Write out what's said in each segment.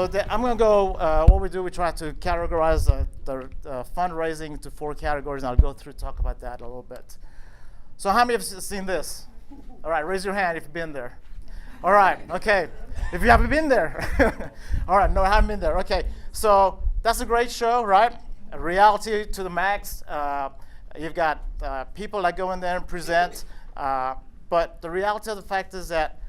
I'm going to go, what we do, we try to categorize the fundraising into 4 categories, and I'll go through talk about that a little bit. So how many have seen this? All right, raise your hand if you've been there. All right, okay. If you haven't been there. All right, no, I haven't been there. Okay, so that's a great show, right? A reality to the max. You've got people that go in there and present, but the reality of the fact is that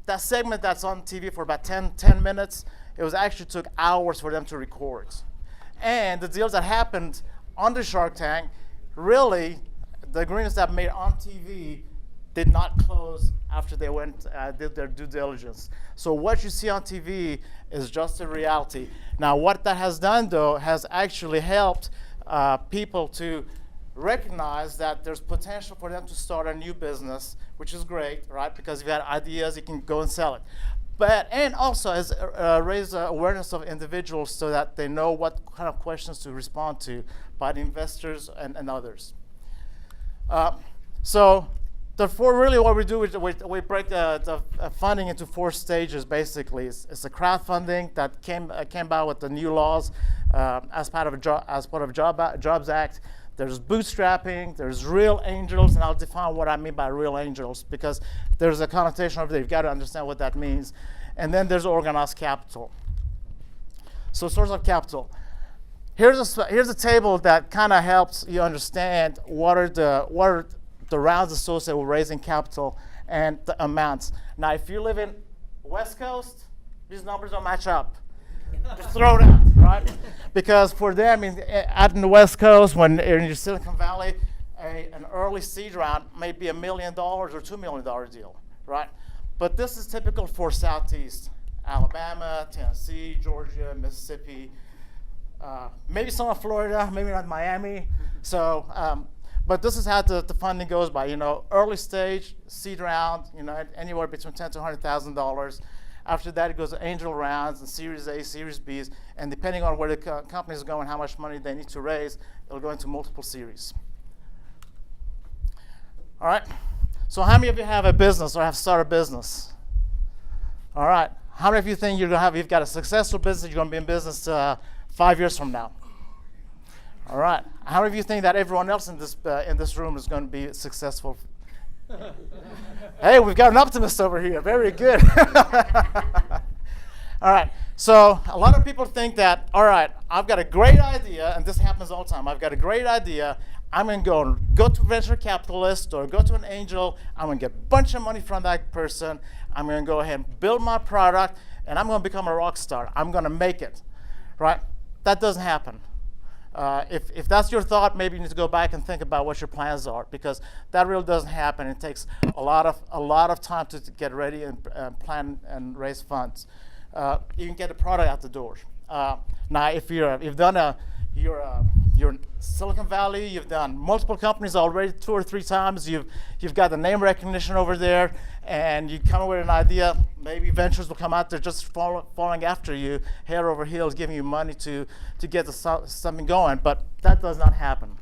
that segment that's on TV for about 10 minutes, it was actually took hours for them to record. And the deals that happened on the Shark Tank, really, the agreements that made on TV did not close after they went did their due diligence. So what you see on TV is just a reality. Now, what that has done, though, has actually helped people to recognize that there's potential for them to start a new business, which is great, right? Because if you have ideas, you can go and sell it. And also has raised awareness of individuals so that they know what kind of questions to respond to by the investors and others. So really what we do is we break the funding into 4 stages, basically. It's the crowdfunding that came about with the new laws as part of Jobs Act. There's bootstrapping, there's real angels, and I'll define what I mean by real angels, because there's a connotation over there. You've got to understand what that means. And then there's organized capital. So source of capital. Here's a table that kind of helps you understand what are the rounds associated with raising capital and the amounts. Now, if you live in West Coast, these numbers don't match up. Just throw it out, right? Because for them, out in the West Coast, when in your Silicon Valley, an early seed round may be $1 million or $2 million deal, right? But this is typical for Southeast Alabama, Tennessee, Georgia, Mississippi, maybe some of Florida, maybe not Miami. So, but this is how the funding goes by. Early stage seed round, anywhere between $10,000 to $100,000. After that, it goes to angel rounds and Series A, Series Bs, and depending on where the company is going, how much money they need to raise, it'll go into multiple series. All right. So how many of you have a business or have started a business? All right. How many of you think you've got a successful business, you're going to be in business 5 years from now? All right. How many of you think that everyone else in this room is going to be successful? Hey, we've got an optimist over here. Very good. All right. So a lot of people think that, all right, I've got a great idea, and this happens all the time. I've got a great idea. I'm going to go to venture capitalist or go to an angel. I'm going to get a bunch of money from that person. I'm going to go ahead and build my product, and I'm going to become a rock star. I'm going to make it, right? That doesn't happen. If that's your thought, maybe you need to go back and think about what your plans are, because that really doesn't happen. It takes a lot of time to get ready and plan and raise funds. You can get the product out the door. Now, if you're in Silicon Valley, you've done multiple companies already 2 or 3 times. You've got the name recognition over there, and you come up with an idea. Maybe ventures will come out there just following after you, head over heels, giving you money to get something going. But that does not happen.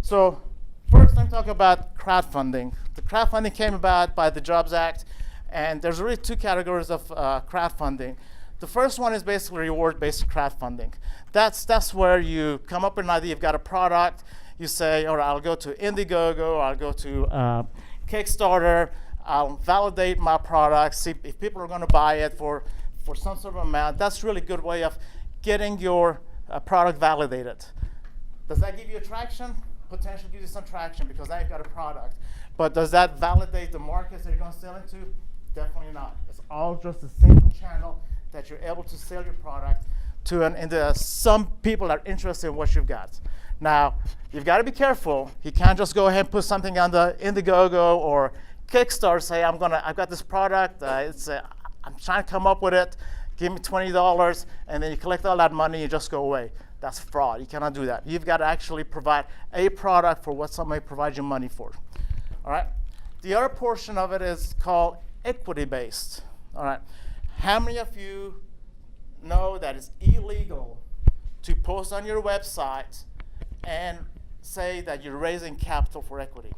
So first, let me talk about crowdfunding. The crowdfunding came about by the Jobs Act, and there's really 2 categories of crowdfunding. The first one is basically reward-based crowdfunding. That's where you come up with an idea. You've got a product. You say, all right, I'll go to Indiegogo, I'll go to Kickstarter, I'll validate my product, see if people are going to buy it for some sort of amount. That's a really good way of getting your product validated. Does that give you traction? Potentially gives you some traction, because now you've got a product. But does that validate the markets that you're going to sell into? Definitely not. It's all just a single channel that you're able to sell your product to some people that are interested in what you've got. Now, you've got to be careful. You can't just go ahead and put something on the Indiegogo or Kickstarter, say, I've got this product, I'm trying to come up with it, give me $20, and then you collect all that money and you just go away. That's fraud. You cannot do that. You've got to actually provide a product for what somebody provides you money for. All right? The other portion of it is called equity-based. All right? How many of you know that it's illegal to post on your website and say that you're raising capital for equity?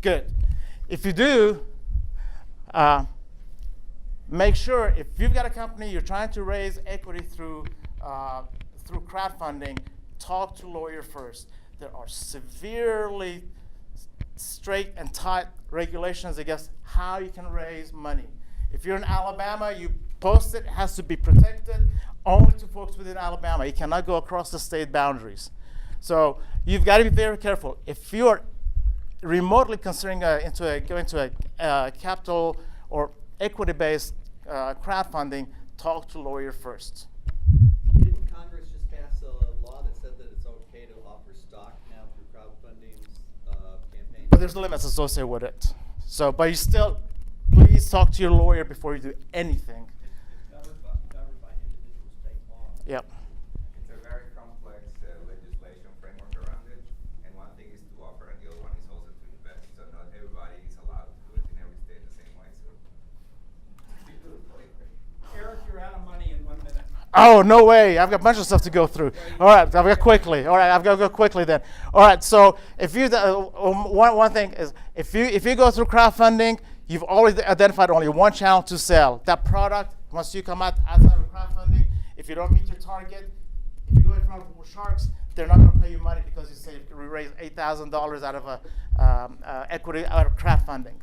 Good. If you do, make sure if you've got a company, you're trying to raise equity through crowdfunding, talk to lawyer first. There are severely straight and tight regulations against how you can raise money. If you're in Alabama, you post it has to be protected only to folks within Alabama. You cannot go across the state boundaries. So you've got to be very careful. If you're remotely considering going to a capital or equity-based crowdfunding, talk to lawyer first. Didn't Congress just pass a law that said that it's okay to offer stock now through crowdfunding campaigns? But there's limits associated with it. So, but you still, please talk to your lawyer before you do anything. It's governed by individual state law. Yep. It's a very complex legislation framework around it, and one thing is to offer, and the other one is also to invest. So not everybody is allowed to do it in every state the same way. So Eric, you're out of money in 1 minute. Oh, no way. I've got a bunch of stuff to go through. All right, I've got quickly. All right, I've got to go quickly then. All right, so if you, one thing is, if you go through crowdfunding, you've already identified only one channel to sell. That product, once you come outside of crowdfunding, if you don't meet your target, if you go in front of sharks, they're not going to pay you money because you say we raised $8,000 out of equity, out of crowdfunding.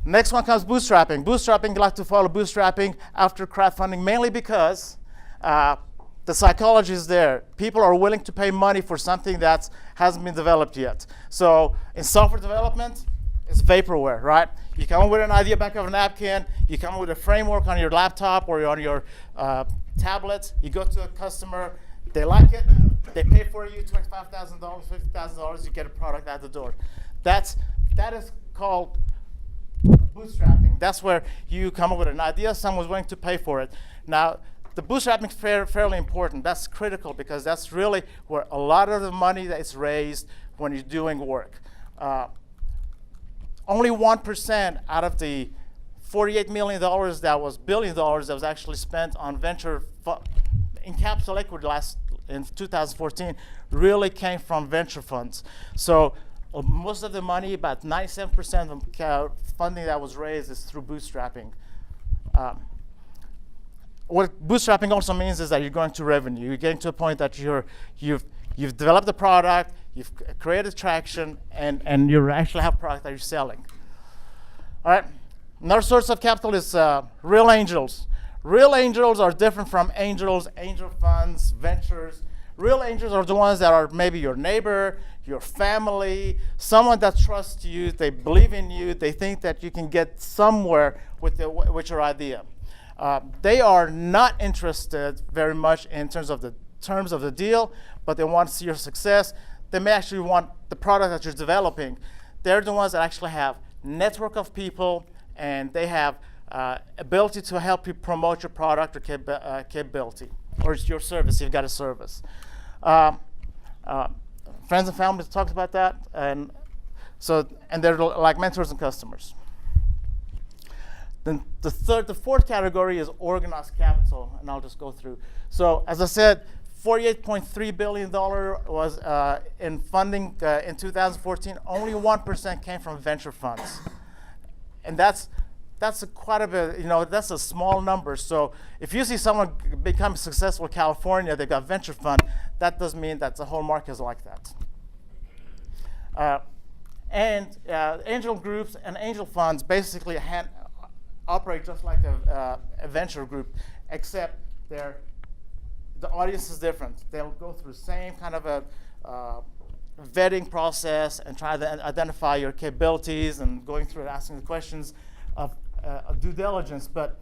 Next one comes bootstrapping. Bootstrapping, you like to follow bootstrapping after crowdfunding, mainly because the psychology is there. People are willing to pay money for something that hasn't been developed yet. So in software development, it's vaporware, right? You come up with an idea back of a napkin, you come up with a framework on your laptop or on your tablet, you go to a customer, they like it, they pay for you $25,000, $50,000, you get a product out the door. That is called bootstrapping. That's where you come up with an idea, someone's willing to pay for it. Now, the bootstrapping is fairly important. That's critical because that's really where a lot of the money that is raised when you're doing work. Only 1% out of the $48 million that was billion dollars that was actually spent on venture in capital equity in 2014 really came from venture funds. So most of the money, about 97% of funding that was raised is through bootstrapping. What bootstrapping also means is that you're going to revenue. You're getting to a point that you've developed the product, you've created traction, and you actually have a product that you're selling. All right. Another source of capital is real angels. Real angels are different from angels, angel funds, ventures. Real angels are the ones that are maybe your neighbor, your family, someone that trusts you, they believe in you, they think that you can get somewhere with your idea. They are not interested very much in terms of the deal, but they want to see your success. They may actually want the product that you're developing. They're the ones that actually have network of people, and they have ability to help you promote your product or capability, or your service. You've got a service. Friends and family talked about that, and they're like mentors and customers. Then the fourth category is organized capital, and I'll just go through. So as I said, $48.3 billion was in funding in 2014. Only 1% came from venture funds, and that's quite a bit. That's a small number. So if you see someone become successful in California, they got venture fund. That doesn't mean that the whole market is like that. Angel groups and angel funds basically operate just like a venture group, except the audience is different. They'll go through the same kind of a vetting process and try to identify your capabilities and going through and asking the questions of due diligence. But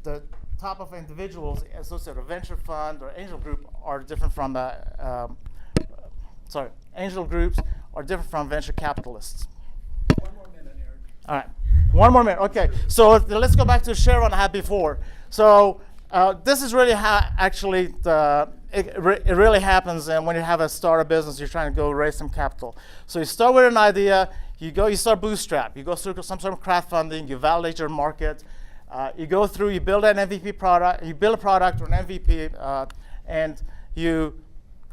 the type of individuals associated with a venture fund or angel group are different from angel groups are different from venture capitalists. 1 more minute, Eric. All right, 1 more minute. Okay, so let's go back to the Sharon I had before. So this is really how actually it really happens. And when you have a startup business, you're trying to go raise some capital. So you start with an idea, you start bootstrap, you go through some sort of crowdfunding, you validate your market, you build an MVP product, you build a product or an MVP, and you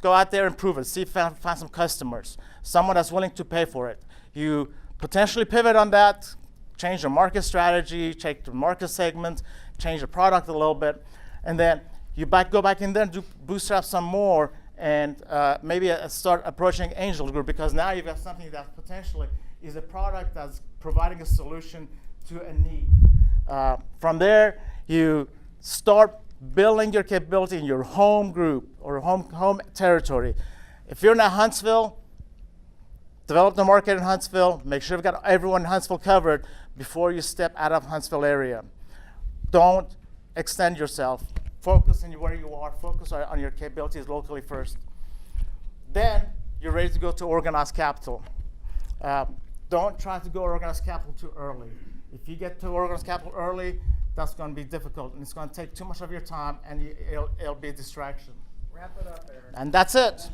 go out there and prove it. See if you find some customers, someone that's willing to pay for it. You potentially pivot on that, change your market strategy, change the market segment, change the product a little bit, and then you go back in there and do bootstrap some more, and maybe start approaching angel group, because now you've got something that potentially is a product that's providing a solution to a need. From there, you start building your capability in your home group or home territory. If you're in Huntsville, develop the market in Huntsville. Make sure you've got everyone in Huntsville covered before you step out of Huntsville area. Don't extend yourself. Focus on where you are. Focus on your capabilities locally first. Then you're ready to go to organized capital. Don't try to go organized capital too early. If you get to organized capital early, that's going to be difficult, and it's going to take too much of your time, and it'll be a distraction. Wrap it up, Eric. And that's it.